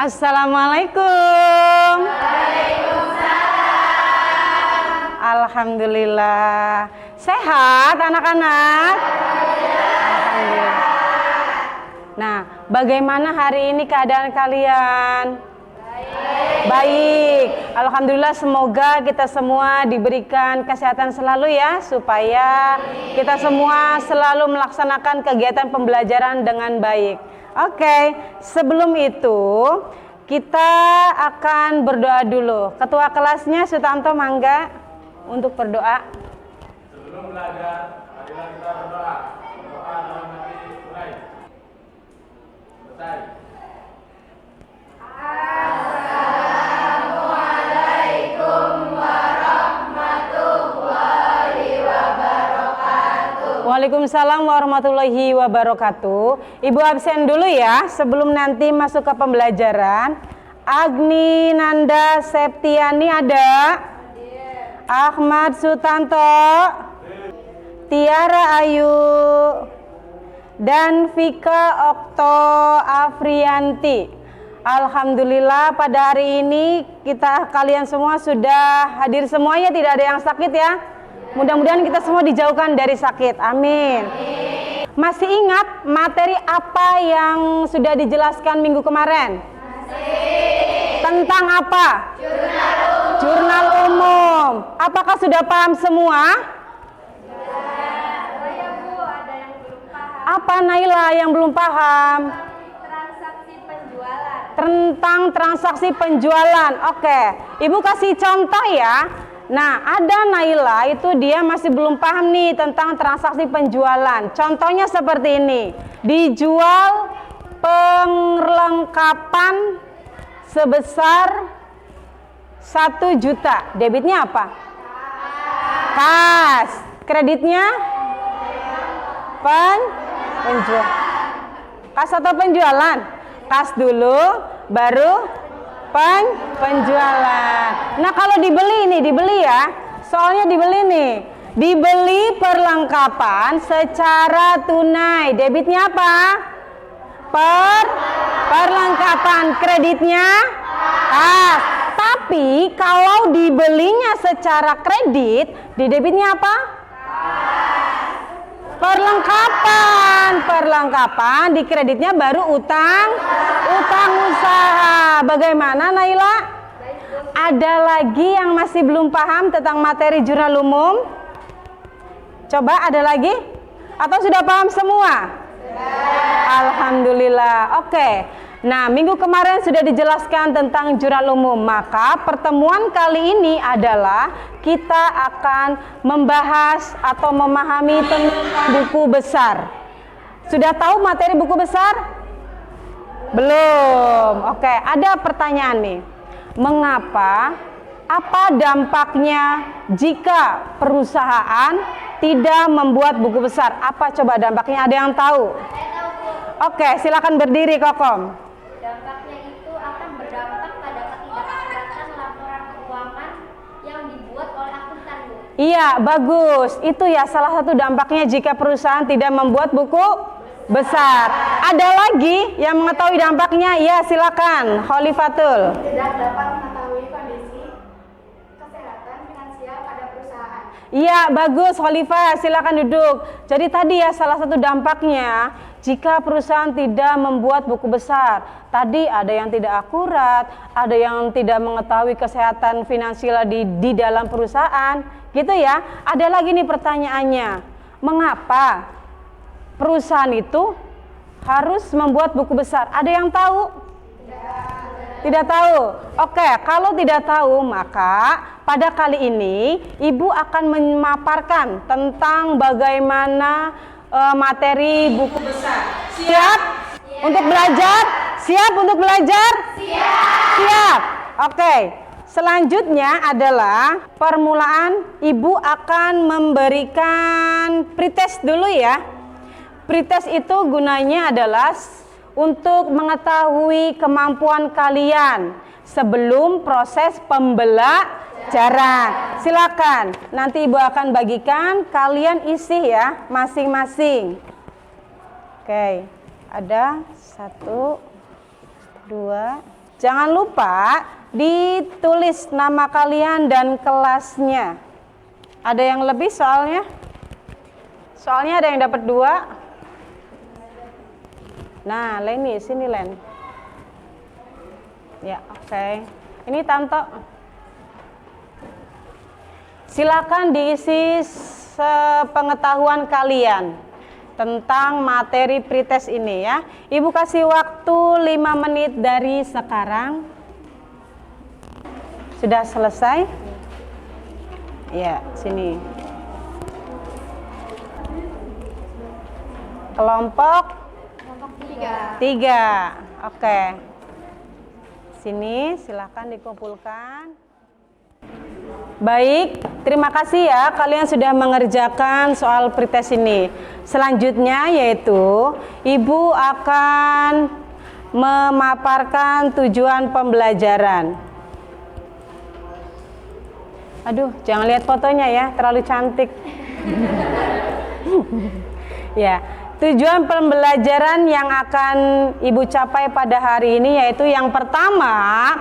Assalamualaikum. Waalaikumsalam. Alhamdulillah. Sehat anak-anak? Alhamdulillah. Nah, bagaimana hari ini keadaan kalian? Baik. Alhamdulillah, semoga kita semua diberikan kesehatan selalu ya, supaya kita semua selalu melaksanakan kegiatan pembelajaran dengan baik. Oke, sebelum itu kita akan berdoa dulu. Ketua kelasnya Sutanto, mangga untuk berdoa. Sebelum belajar, marilah kita berdoa. Berdoa dalam hati mulai. Selesai. Assalamualaikum warahmatullahi wabarakatuh. Waalaikumsalam warahmatullahi wabarakatuh. Ibu absen dulu ya sebelum nanti masuk ke pembelajaran. Agni Nanda Septiani ada? Ahmad Sutanto, Tiara Ayu, dan Vika Okto Afrianti. Alhamdulillah pada hari ini kalian semua sudah hadir semuanya, tidak ada yang sakit ya. Mudah-mudahan kita semua dijauhkan dari sakit. Amin. Masih ingat materi apa yang sudah dijelaskan minggu kemarin? Tentang apa? Jurnal umum. Apakah sudah paham semua? Apa Naila yang belum paham? Transaksi penjualan. Tentang transaksi penjualan. Oke, Ibu kasih contoh ya. Nah, ada Naila itu dia masih belum paham nih tentang transaksi penjualan. Contohnya seperti ini. Dijual perlengkapan sebesar 1 juta. Debitnya apa? Kas. Kreditnya? Penjual. Kas atau penjualan? Kas dulu, baru penjualan. Nah, kalau dibeli nih, dibeli ya. Soalnya dibeli nih. Dibeli perlengkapan secara tunai. Debitnya apa? Perlengkapan. Kreditnya? Kas. Tapi kalau dibelinya secara kredit, di debitnya apa? Perlengkapan, di kreditnya baru utang usaha. Bagaimana Naila? Ada lagi yang masih belum paham tentang materi jurnal umum? Coba ada lagi? Atau sudah paham semua? Alhamdulillah. Oke. Nah, minggu kemarin sudah dijelaskan tentang jurnal umum. Maka pertemuan kali ini adalah kita akan membahas atau memahami tentang buku besar. Sudah tahu materi buku besar? Belum. Oke, ada pertanyaan nih. Mengapa? Apa dampaknya jika perusahaan tidak membuat buku besar? Apa coba dampaknya? Ada yang tahu? Oke, silakan berdiri Kokom. Dampaknya itu akan berdampak pada ketidakakuratan laporan keuangan yang dibuat oleh akuntan, Bu. Iya, bagus. Itu ya salah satu dampaknya jika perusahaan tidak membuat buku besar. Ada lagi yang mengetahui dampaknya? Ya, silakan. Khalifatul. Tidak dapat mengetahui kondisi kesehatan finansial pada perusahaan. Iya, bagus Khalifah. Silakan duduk. Jadi tadi ya salah satu dampaknya jika perusahaan tidak membuat buku besar. Tadi ada yang tidak akurat, ada yang tidak mengetahui kesehatan finansial di dalam perusahaan, gitu ya. Ada lagi nih pertanyaannya, mengapa perusahaan itu harus membuat buku besar? Ada yang tahu? Tidak tahu. Oke, kalau tidak tahu maka pada kali ini Ibu akan memaparkan tentang bagaimana materi buku besar. Siap? Untuk belajar? Siap untuk belajar? Siap. Oke. Selanjutnya adalah permulaan. Ibu akan memberikan pretest dulu ya. Pretest itu gunanya adalah untuk mengetahui kemampuan kalian sebelum proses pembelajaran. Silakan, nanti Ibu akan bagikan, kalian isi ya masing-masing. Oke, ada 1, 2, jangan lupa ditulis nama kalian dan kelasnya. Ada yang lebih soalnya? Soalnya ada yang dapat 2. Nah, Leni, sini Len. Ya, oke. Ini Tanto. Silakan diisi sepengetahuan kalian tentang materi pretest ini ya. Ibu kasih waktu 5 menit dari sekarang. Sudah selesai? Ya, sini. Kelompok 3. Oke. Sini silakan dikumpulkan. Baik, terima kasih ya kalian sudah mengerjakan soal pretest ini. Selanjutnya yaitu Ibu akan memaparkan tujuan pembelajaran. Aduh, jangan lihat fotonya ya, terlalu cantik. Ya, tujuan pembelajaran yang akan Ibu capai pada hari ini yaitu yang pertama,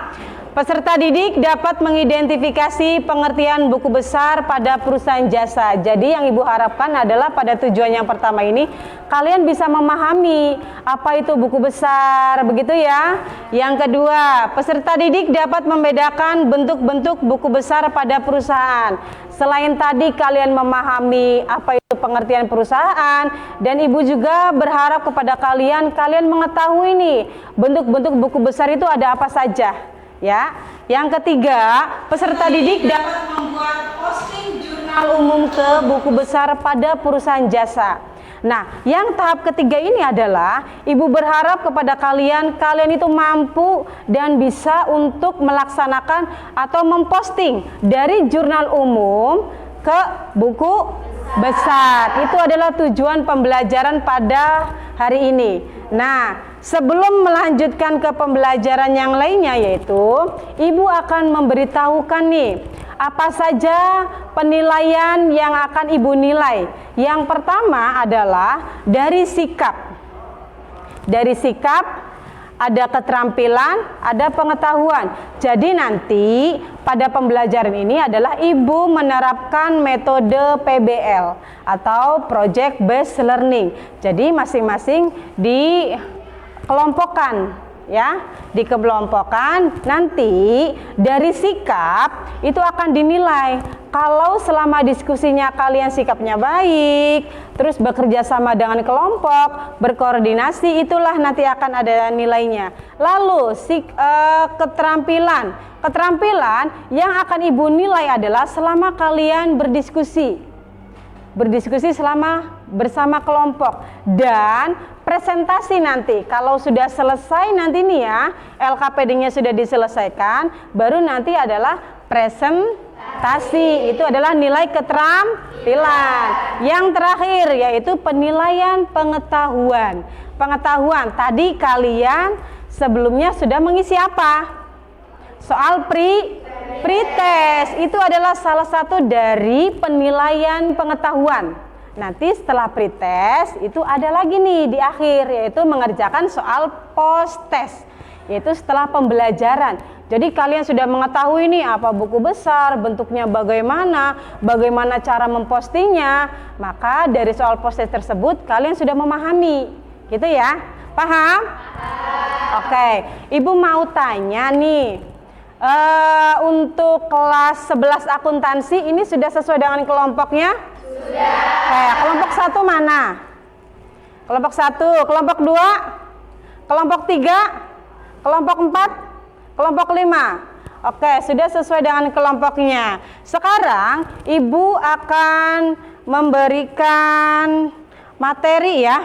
peserta didik dapat mengidentifikasi pengertian buku besar pada perusahaan jasa. Jadi yang Ibu harapkan adalah pada tujuan yang pertama ini kalian bisa memahami apa itu buku besar, begitu ya. Yang kedua, peserta didik dapat membedakan bentuk-bentuk buku besar pada perusahaan. Selain tadi kalian memahami apa itu pengertian perusahaan, dan Ibu juga berharap kepada kalian mengetahui nih bentuk-bentuk buku besar itu ada apa saja. Ya, yang ketiga, peserta didik dapat membuat posting jurnal umum ke buku besar pada perusahaan jasa. Nah, yang tahap ketiga ini adalah Ibu berharap kepada kalian itu mampu dan bisa untuk melaksanakan atau memposting dari jurnal umum ke buku besar. Itu adalah tujuan pembelajaran pada hari ini. Nah, sebelum melanjutkan ke pembelajaran yang lainnya yaitu Ibu akan memberitahukan nih apa saja penilaian yang akan Ibu nilai. Yang pertama adalah dari sikap. Dari sikap ada keterampilan, ada pengetahuan. Jadi nanti pada pembelajaran ini adalah Ibu menerapkan metode PBL atau Project Based Learning. Jadi masing-masing dikelompokkan ya, dikelompokkan. Nanti dari sikap itu akan dinilai. Kalau selama diskusinya kalian sikapnya baik, terus bekerja sama dengan kelompok, berkoordinasi, itulah nanti akan ada nilainya. Lalu keterampilan yang akan Ibu nilai adalah selama kalian berdiskusi selama bersama kelompok, dan presentasi nanti. Kalau sudah selesai nanti nih ya, LKPD-nya sudah diselesaikan, baru nanti adalah presentasi. Itu adalah nilai keterampilan. Yang terakhir yaitu penilaian pengetahuan. Tadi kalian sebelumnya sudah mengisi apa? Soal pretest. Itu adalah salah satu dari penilaian pengetahuan. Nanti setelah pretest itu ada lagi nih di akhir, yaitu mengerjakan soal post-test, yaitu setelah pembelajaran. Jadi kalian sudah mengetahui nih apa buku besar, bentuknya bagaimana cara mempostingnya, maka dari soal post-test tersebut kalian sudah memahami, gitu ya? Paham? Oke, Ibu mau tanya nih, untuk kelas 11 akuntansi ini sudah sesuai dengan kelompoknya? Sudah. Kelompok 1 mana? Kelompok 1, kelompok 2, kelompok 3, kelompok 4, kelompok 5. Oke, sudah sesuai dengan kelompoknya. Sekarang Ibu akan memberikan materi ya.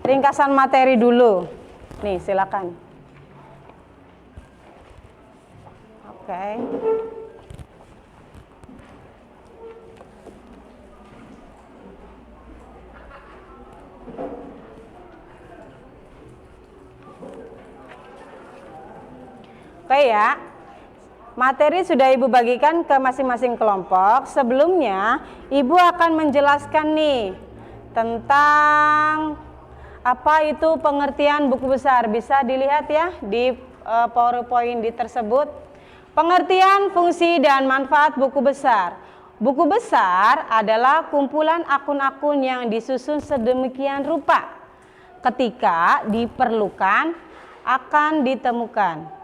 Ringkasan materi dulu. Nih, silakan. Oke. Oke ya, materi sudah Ibu bagikan ke masing-masing kelompok. Sebelumnya, Ibu akan menjelaskan nih tentang apa itu pengertian buku besar. Bisa dilihat ya di PowerPoint tersebut. Pengertian, fungsi, dan manfaat buku besar. Buku besar adalah kumpulan akun-akun yang disusun sedemikian rupa. Ketika diperlukan, akan ditemukan.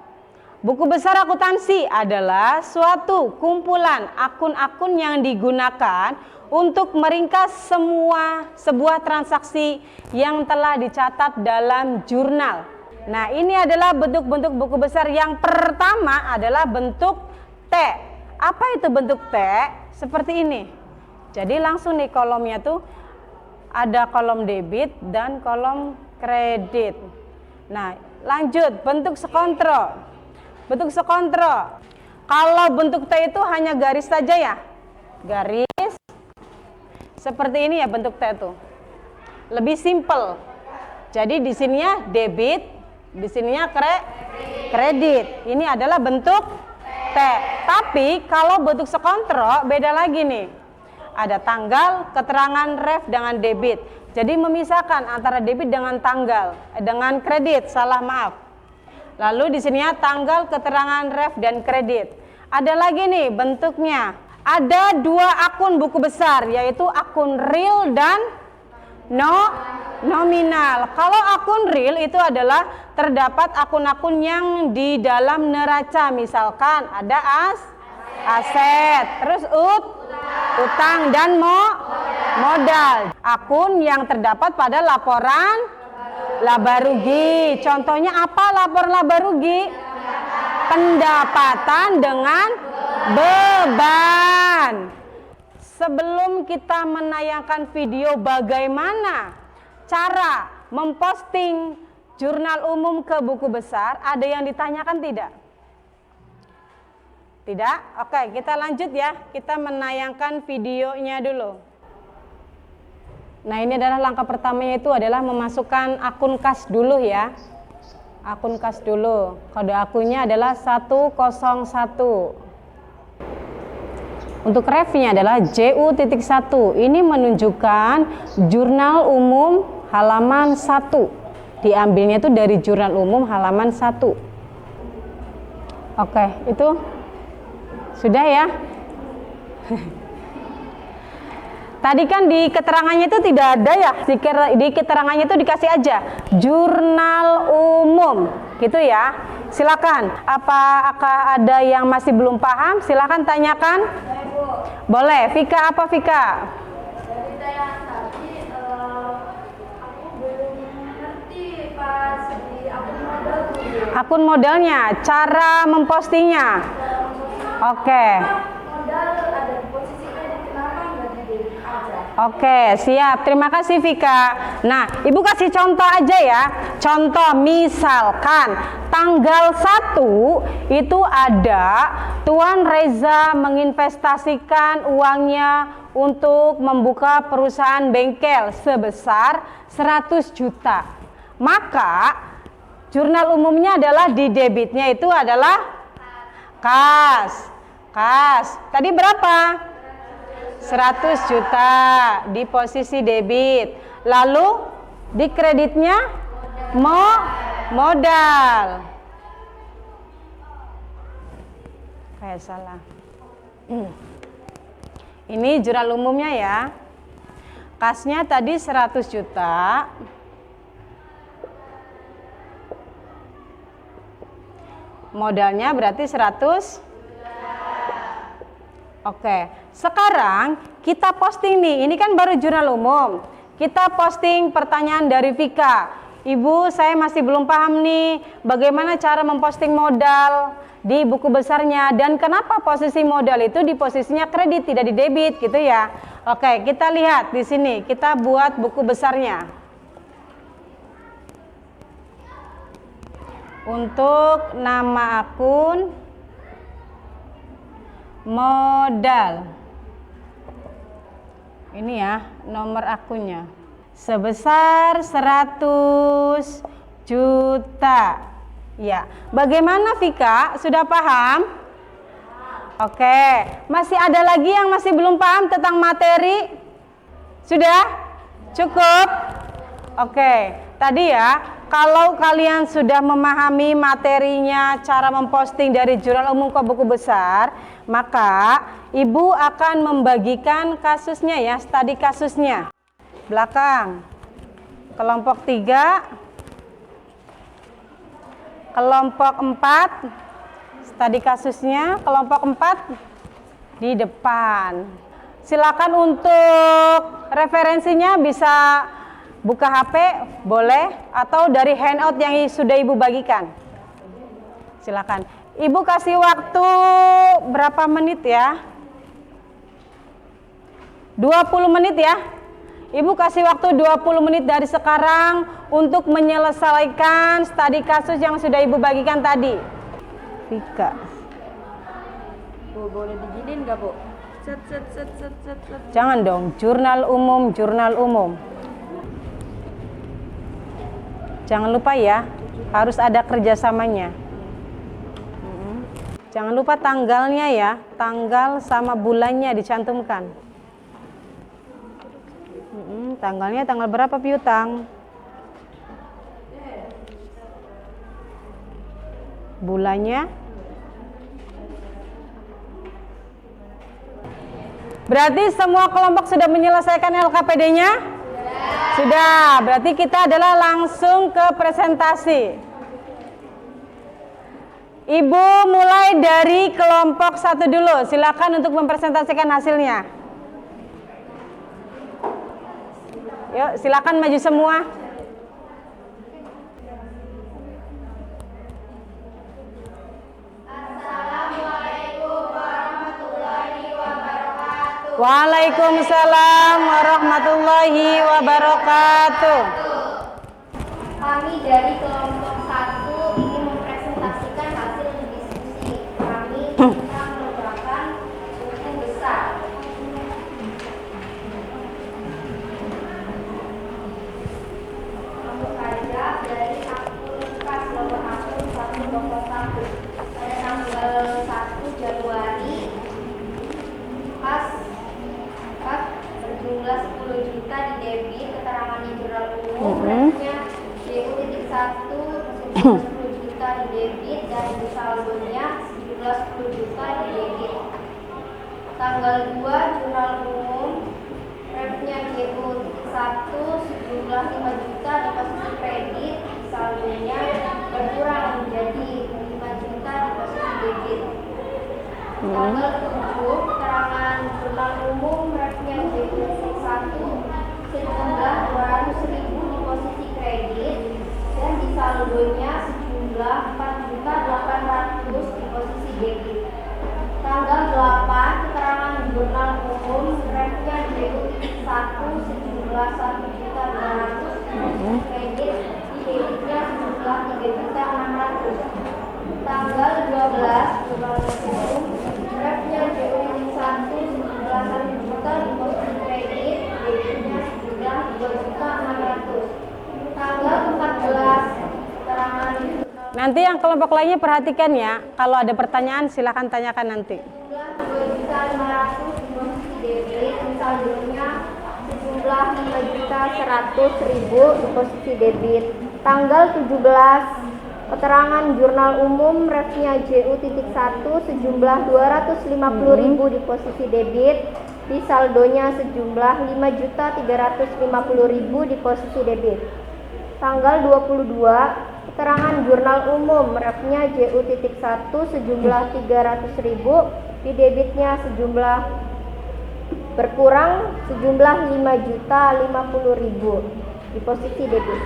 Buku besar akuntansi adalah suatu kumpulan akun-akun yang digunakan untuk meringkas sebuah transaksi yang telah dicatat dalam jurnal. Nah, ini adalah bentuk-bentuk buku besar. Yang pertama adalah bentuk T. Apa itu bentuk T? Seperti ini. Jadi langsung nih kolomnya tuh ada kolom debit dan kolom kredit. Nah, lanjut bentuk sekontro. Bentuk sekontro. Kalau bentuk T itu hanya garis saja ya. Garis. Seperti ini ya bentuk T itu. Lebih simple. Jadi di sininya debit, di sininya kredit. Ini adalah bentuk T. Tapi kalau bentuk sekontro beda lagi nih. Ada tanggal, keterangan ref dengan debit. Jadi memisahkan antara debit dengan dengan kredit, salah maaf. Lalu di sininya tanggal, keterangan ref dan kredit. Ada lagi nih bentuknya. Ada dua akun buku besar, yaitu akun real dan nominal. Kalau akun real itu adalah terdapat akun-akun yang di dalam neraca. Misalkan ada aset, terus utang dan modal. Akun yang terdapat pada laporan laba rugi. Contohnya apa laporan laba rugi? Pendapatan dengan beban. Sebelum kita menayangkan video bagaimana cara memposting jurnal umum ke buku besar, ada yang ditanyakan tidak? Tidak? Oke, kita lanjut ya. Kita menayangkan videonya dulu. Nah, ini adalah langkah pertamanya itu adalah memasukkan akun kas dulu ya. Akun kas dulu. Kode akunnya adalah 101. Untuk refnya adalah JU.1. Ini menunjukkan jurnal umum halaman 1. Diambilnya itu dari jurnal umum halaman 1. Oke, itu sudah ya. Tadi kan di keterangannya itu tidak ada ya, di keterangannya itu dikasih aja jurnal umum, gitu ya. Silakan, apakah ada yang masih belum paham? Silakan tanyakan. Boleh, Vika, apa Vika? Dari tayangan tadi, aku belum ngerti pas di akun modal. Akun modalnya, cara mempostingnya. Oke. Modal ada di posisi kredit, kenapa nggak di debit aja? Oke, siap. Terima kasih Vika. Nah, Ibu kasih contoh aja ya. Contoh misalkan tanggal 1 itu ada Tuan Reza menginvestasikan uangnya untuk membuka perusahaan bengkel sebesar 100 juta. Maka jurnal umumnya adalah di debitnya itu adalah kas. Tadi berapa? 100 juta di posisi debit. Lalu di kreditnya modal. Kayak salah. Ini jurnal umumnya ya. Kasnya tadi 100 juta. Modalnya berarti 100. Oke, sekarang kita posting nih. Ini kan baru jurnal umum. Kita posting pertanyaan dari Vika. Ibu, saya masih belum paham nih bagaimana cara memposting modal di buku besarnya dan kenapa posisi modal itu di posisinya kredit tidak di debit gitu ya. Oke, kita lihat di sini. Kita buat buku besarnya. Untuk nama akun modal. Ini ya nomor akunnya. Sebesar 100 juta. Ya, bagaimana Vika? Sudah paham? Oke, masih ada lagi yang masih belum paham tentang materi? Sudah? Cukup? Oke, tadi ya, kalau kalian sudah memahami materinya, cara memposting dari Jurnal Umum ke Buku Besar, maka Ibu akan membagikan kasusnya ya, studi kasusnya. Belakang. Kelompok 3, kelompok 4, studi kasusnya, kelompok 4 di depan. Silakan untuk referensinya bisa buka HP, boleh, atau dari handout yang sudah Ibu bagikan. Silakan. Ibu kasih waktu berapa menit ya? 20 menit ya. Ibu kasih waktu 20 menit dari sekarang untuk menyelesaikan studi kasus yang sudah Ibu bagikan tadi. Vika. Bu, boleh diginin nggak, Bu? Set. Jangan dong, jurnal umum. Jangan lupa ya, harus ada kerjasamanya. Jangan lupa tanggalnya ya, tanggal sama bulannya dicantumkan. Tanggalnya tanggal berapa piutang? Bulannya? Berarti semua kelompok sudah menyelesaikan LKPD-nya? Sudah. Berarti kita adalah langsung ke presentasi. Ibu mulai dari kelompok 1 dulu. Silakan untuk mempresentasikan hasilnya. Yuk, silakan maju semua. Assalamualaikum warahmatullahi wabarakatuh. Waalaikumsalam warahmatullahi wabarakatuh. Kami dari kelompok 1 ingin mempresentasikan hasil diskusi kami tentang menggunakan buku besar. Untuk saja dari akun kas nomor akun 101 pada tanggal 1 Januari kas berjumlah 10 juta di debit keterangan di Jurnal Umum, refnya JU.1 10 juta di debit dan di saldonya sejumlah 10 juta di debit. Tanggal 2 Jurnal Umum, refnya JU.1 sejumlah 5 juta di posisi kredit, saldonya berkurang menjadi 5 juta di posisi debit. Tanggal 7 keterangan Jurnal Umum, refnya JU.1 sejumlah 200.000 di posisi kredit dan di saldonya sejumlah 4.800.000 di posisi debit. Tanggal 8 keterangan Jurnal Umum, refnya JU.1 sejumlah 1.200.000 di posisi kredit, di debitnya sejumlah 3.600.000. Tanggal 12 Jurnal Umum, refnya JU.1 sejumlah 1 juta di posisi kredit, debitnya sejumlah 2.600.000. Tanggal 14 keterangan Nanti yang kelompok lainnya perhatikan ya. Kalau ada pertanyaan silahkan tanyakan nanti. 2.500.000 di posisi debit, saldonya sejumlah 5.100.000 di posisi debit. Tanggal 17 keterangan Jurnal Umum, refnya JU.1 sejumlah 250.000 di posisi debit, di saldonya sejumlah 5.350.000 di posisi debit. Tanggal 22 keterangan Jurnal Umum, refnya JU.1 sejumlah 300.000, di debitnya sejumlah berkurang sejumlah 5.050.000 di posisi debit.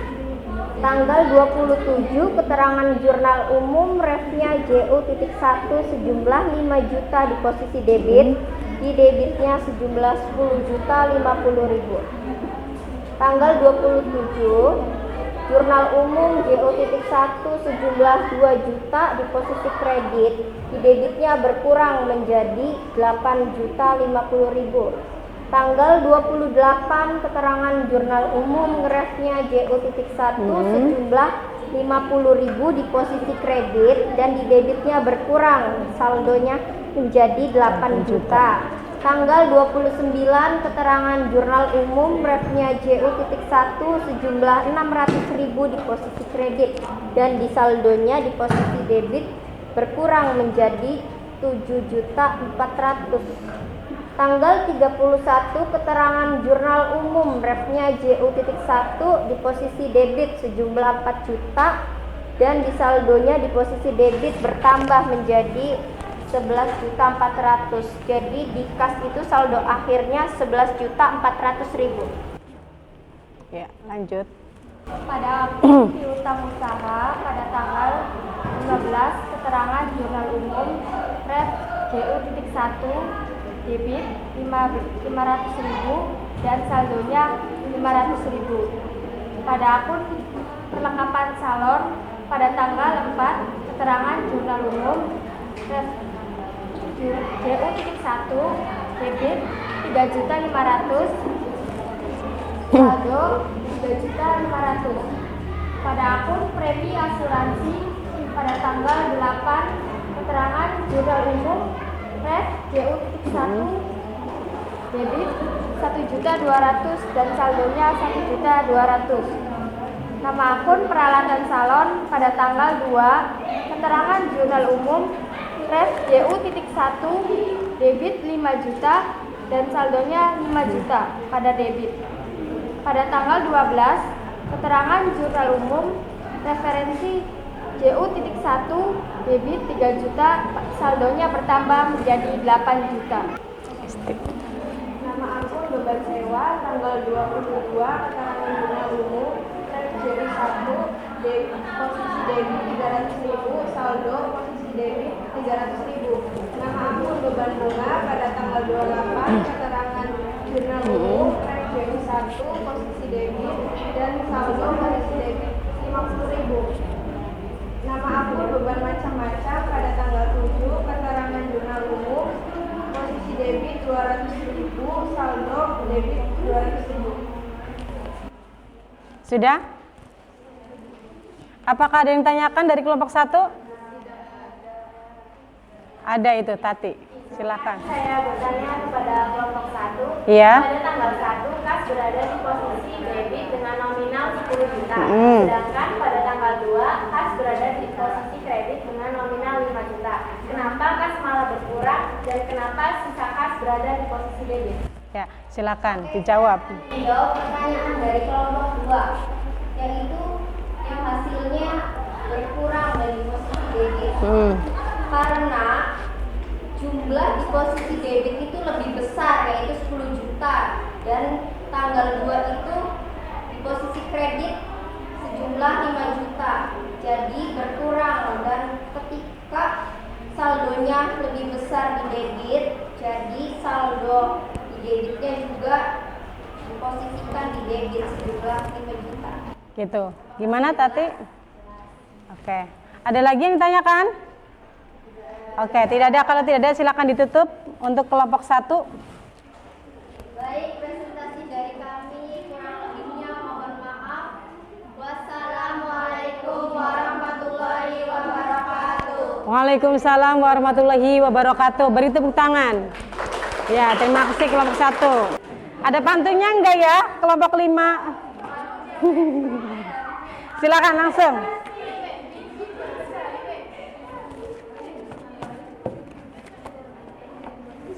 Tanggal 27 keterangan Jurnal Umum, refnya JU.1 sejumlah 5 juta di posisi debit, di debitnya sejumlah 10.050.000. Tanggal 27 Jurnal Umum JU.1 sejumlah 2 juta di posisi kredit, di debitnya berkurang menjadi 8.050.000. Tanggal 28 keterangan Jurnal Umum, refnya JU.1 sejumlah 50.000 di posisi kredit dan di debitnya berkurang, saldonya menjadi 8 juta. Tanggal 29 keterangan jurnal umum refnya JU.1 sejumlah 600.000 di posisi kredit dan di saldonya di posisi debit berkurang menjadi 7.400.000. Tanggal 31 keterangan jurnal umum refnya JU.1 di posisi debit sejumlah 4 juta dan di saldonya di posisi debit bertambah menjadi 11.400.000. Jadi di kas itu saldo akhirnya 11.400.000. Ya, lanjut. Pada piutang usaha pada tanggal 15 keterangan jurnal umum ref JU.1 debit 500.000 dan saldonya 500.000. Pada akun perlengkapan salon pada tanggal 4 keterangan jurnal umum ref JU.1 debit 3.500.000 saldo 3.500.000. Pada akun premi asuransi pada tanggal 8 keterangan jurnal umum ref JU.1 debit 1.200.000 dan saldonya 1.200.000. Nama akun peralatan salon pada tanggal 2 keterangan jurnal umum ref JU.1 debit 5 juta dan saldonya 5 juta pada debit. Pada tanggal 12 keterangan jurnal umum referensi JU.1 debit 3 juta saldonya bertambah menjadi 8 juta. Nama akun beban sewa tanggal 22 keterangan jurnal umum JU.1 posisi debit 300.000 saldo posisi debit 300.000. Nama akun beban bunga pada tanggal 28 keterangan jurnal umum JU.1 posisi debit dan saldo posisi debit 50.000. Nama akun beban macam-macam pada tanggal 7 keterangan jurnal umum posisi debit 200.000 saldo debit 200.000. Sudah? Apakah ada yang ditanyakan dari kelompok 1? Ada itu, Tati. Silakan. Saya bertanya kepada kelompok 1. Iya. Pada tanggal 1 kas berada di posisi debit dengan nominal 10 juta. Sedangkan pada tanggal 2 kas berada di posisi kredit dengan nominal 5 juta. Kenapa kas malah berkurang dan kenapa sisa kas berada di posisi debit? Ya, silakan dijawab. Menjawab pertanyaan dari kelompok 2, yaitu yang hasilnya berkurang dari posisi debit. Karena jumlah di posisi debit itu lebih besar, yaitu 10 juta, dan tanggal 2 itu di posisi kredit sejumlah 5 juta, jadi berkurang. Dan ketika saldonya lebih besar di debit, jadi saldo di debitnya juga diposisikan di debit sejumlah 5 juta. Gitu. Gimana, Tati? Oke. Ada lagi yang ditanyakan? Oke, tidak ada. Kalau tidak ada, silakan ditutup untuk kelompok 1. Baik, presentasi dari kami, kurang lebihnya mohon maaf. Wassalamualaikum warahmatullahi wabarakatuh. Waalaikumsalam warahmatullahi wabarakatuh. Beri tepuk tangan. Ya, terima kasih kelompok 1. Ada pantunnya enggak ya, kelompok 5? Silakan langsung.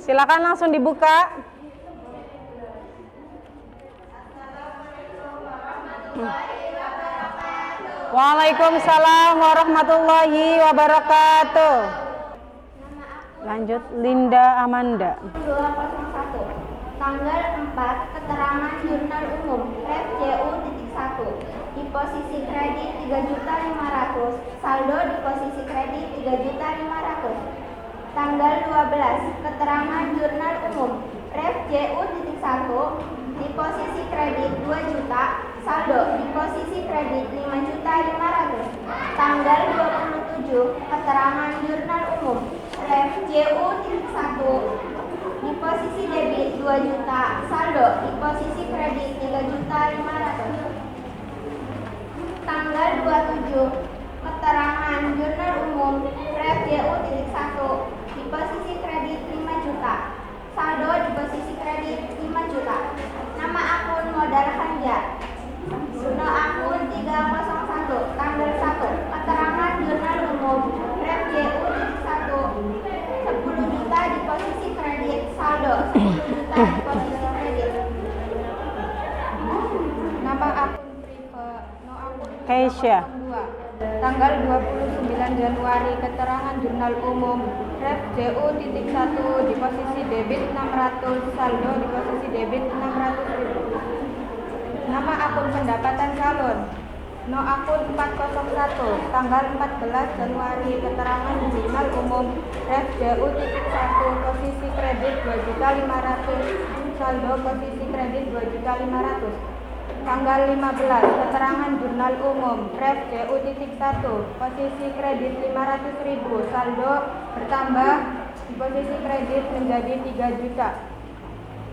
Silakan langsung dibuka. Waalaikumsalam warahmatullahi wabarakatuh. Lanjut, Linda Amanda. 201. Tanggal 4 keterangan jurnal umum ref JU.1 di posisi kredit 3.500.000, saldo di posisi kredit 3.500.000. Tanggal 12 keterangan jurnal umum ref JU.1 di posisi kredit 2 juta, saldo di posisi kredit 5.500.000. Tanggal 27 keterangan jurnal umum ref JU.1 di posisi debit 2 juta, saldo di posisi kredit 3.500.000. Tanggal 27 keterangan jurnal umum ref JU.1 di posisi kredit 5 juta, saldo Aisyah. 02. Tanggal 29 Januari, keterangan jurnal umum ref JU.1 di posisi debit 600, saldo di posisi debit 600.000. Nama akun pendapatan calon no akun 401, tanggal 14 Januari, keterangan jurnal umum ref JU.1 posisi kredit 2.500, saldo posisi kredit 2.500. Tanggal 15, keterangan jurnal umum ref JU.1 posisi kredit 500.000, saldo bertambah di posisi kredit menjadi 3 juta.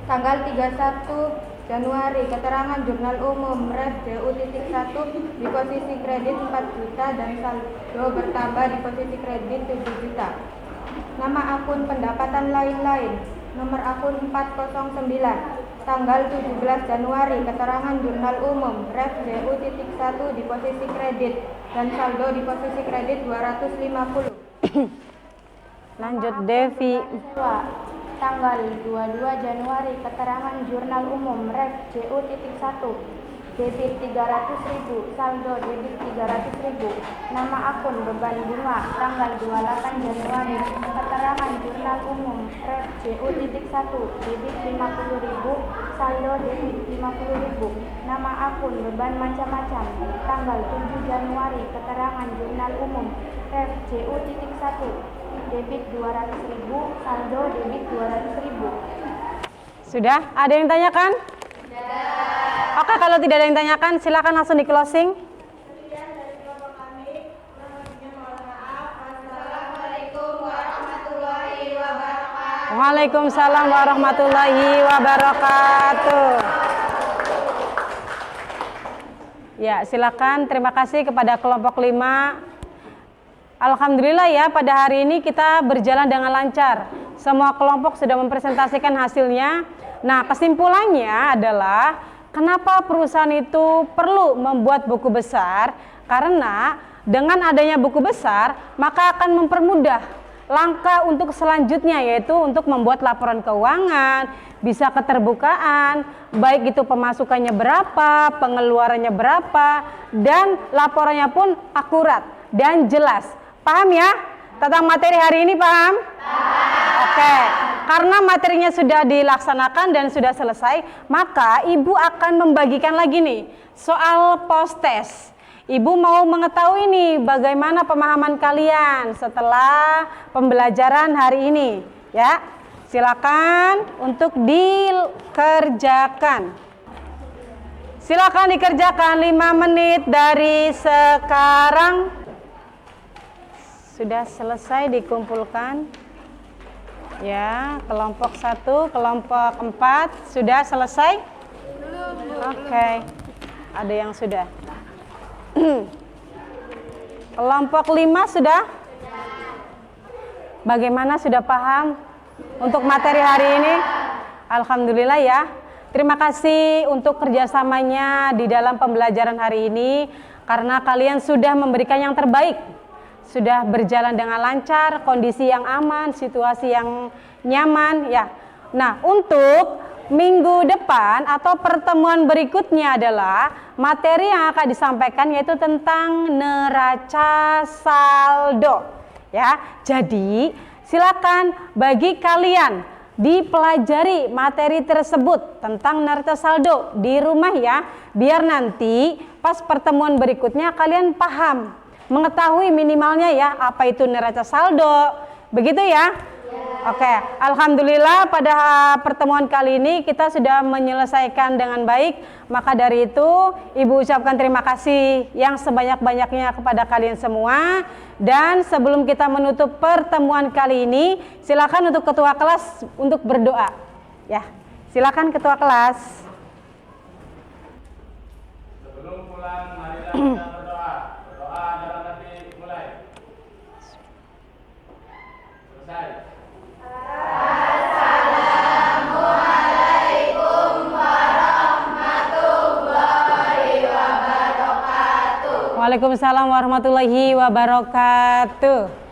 Tanggal 31 Januari, keterangan jurnal umum ref JU.1 di posisi kredit 4 juta dan saldo bertambah di posisi kredit 7 juta. Nama akun pendapatan lain-lain, nomor akun 409, tanggal 17 Januari, keterangan jurnal umum ref JU.1 di posisi kredit dan saldo di posisi kredit 250. Lanjut Devi. Tanggal 22 Januari, keterangan jurnal umum ref JU.1 debit 300.000, saldo debit 300.000. Nama akun beban bunga, tanggal 28 Januari, keterangan jurnal umum ref JU.1 debit 50.000, saldo debit 50.000. Nama akun beban macam-macam, tanggal 7 Januari, keterangan jurnal umum ref JU.1 debit 200.000, saldo debit 200.000. Sudah? Ada yang tanyakan? Oke, kalau tidak ada yang tanyakan, silakan langsung di closing. Waalaikumsalam warahmatullahi wabarakatuh. Ya, silakan. Terima kasih kepada kelompok 5. Alhamdulillah ya, pada hari ini kita berjalan dengan lancar. Semua kelompok sudah mempresentasikan hasilnya. Nah, kesimpulannya adalah kenapa perusahaan itu perlu membuat buku besar? Karena dengan adanya buku besar, maka akan mempermudah langkah untuk selanjutnya, yaitu untuk membuat laporan keuangan, bisa keterbukaan, baik itu pemasukannya berapa, pengeluarannya berapa, dan laporannya pun akurat dan jelas. Paham ya? Tentang materi hari ini paham? Oke, karena materinya sudah dilaksanakan dan sudah selesai, maka Ibu akan membagikan lagi nih soal post test. Ibu mau mengetahui nih bagaimana pemahaman kalian setelah pembelajaran hari ini, ya. Silakan untuk dikerjakan. Silakan dikerjakan 5 menit dari sekarang. Sudah selesai dikumpulkan. Ya, kelompok 1, kelompok 4 sudah selesai? Oke. Ada yang sudah. Kelompok 5 sudah? Bagaimana, sudah paham untuk materi hari ini? Alhamdulillah ya. Terima kasih untuk kerjasamanya di dalam pembelajaran hari ini, karena kalian sudah memberikan yang terbaik. Sudah berjalan dengan lancar, kondisi yang aman, situasi yang nyaman ya. Nah, untuk minggu depan atau pertemuan berikutnya adalah materi yang akan disampaikan, yaitu tentang neraca saldo ya. Jadi silakan bagi kalian dipelajari materi tersebut tentang neraca saldo di rumah ya, biar nanti pas pertemuan berikutnya kalian paham, mengetahui minimalnya ya apa itu neraca saldo, begitu ya. Oke, alhamdulillah pada pertemuan kali ini kita sudah menyelesaikan dengan baik. Maka dari itu Ibu ucapkan terima kasih yang sebanyak-banyaknya kepada kalian semua. Dan sebelum kita menutup pertemuan kali ini, silakan untuk ketua kelas untuk berdoa. Ya, silakan ketua kelas. Sebelum pulang, marilah kita berdoa. Berdoa dalam hati mulai. Selesai. Assalamualaikum warahmatullahi wabarakatuh. Waalaikumsalam warahmatullahi wabarakatuh.